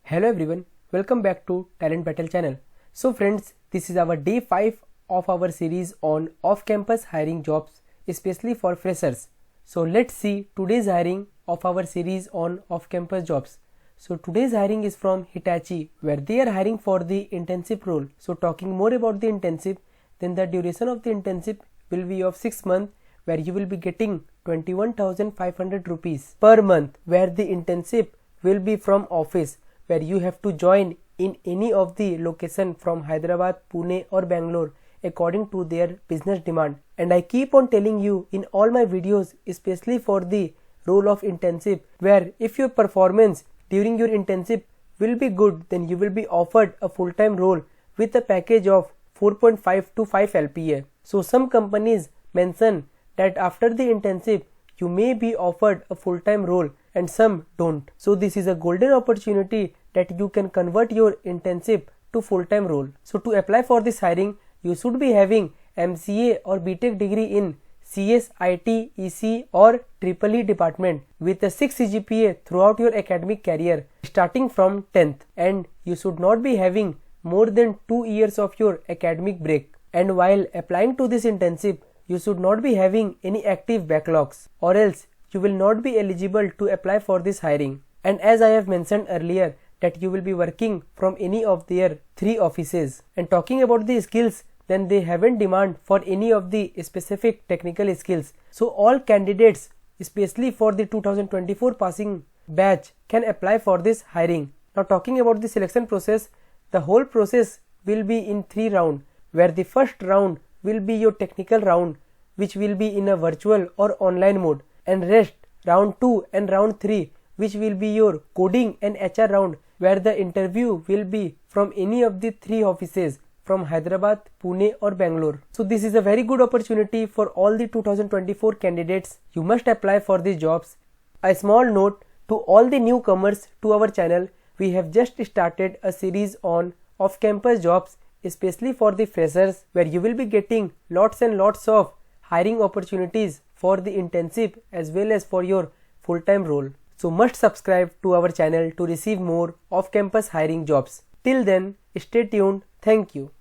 Hello everyone, welcome back to Talent Battle channel. So friends, this is our day 5 of our series on off-campus hiring jobs, especially for freshers. So let's see today's hiring of our series on off-campus jobs. So today's hiring is from Hitachi, where they are hiring for the internship role. So talking more about the internship, then the duration of the internship will be of 6 months, where you will be getting 21,500 rupees per month, where the internship will be from office, where you have to join in any of the location from Hyderabad, Pune or Bangalore according to their business demand. And I keep on telling you in all my videos, especially for the role of internship, where if your performance during your internship will be good, then you will be offered a full-time role with a package of 4.5 to 5 LPA. So some companies mention that after the internship you may be offered a full-time role and some don't. So this is a golden opportunity that you can convert your internship to full-time role. So to apply for this hiring, you should be having MCA or BTech degree in CS, IT, EC or EEE department with a 6 CGPA throughout your academic career starting from 10th, and you should not be having more than 2 years of your academic break. And while applying to this internship, you should not be having any active backlogs, or else you will not be eligible to apply for this hiring. And as I have mentioned earlier, that you will be working from any of their 3 offices. And talking about the skills, then they haven't demand for any of the specific technical skills. So all candidates, especially for the 2024 passing batch, can apply for this hiring. Now talking about the selection process, the whole process will be in 3 rounds, where the first round will be your technical round, which will be in a virtual or online mode, and rest round 2 and round 3, which will be your coding and HR round, where the interview will be from any of the 3 offices from Hyderabad, Pune or Bangalore. So this is a very good opportunity for all the 2024 candidates. You must apply for these jobs. A small note to all the newcomers to our channel, we have just started a series on off-campus jobs, especially for the freshers, where you will be getting lots and lots of hiring opportunities for the internship as well as for your full-time role. So must subscribe to our channel to receive more off-campus hiring jobs. Till then, stay tuned. Thank you.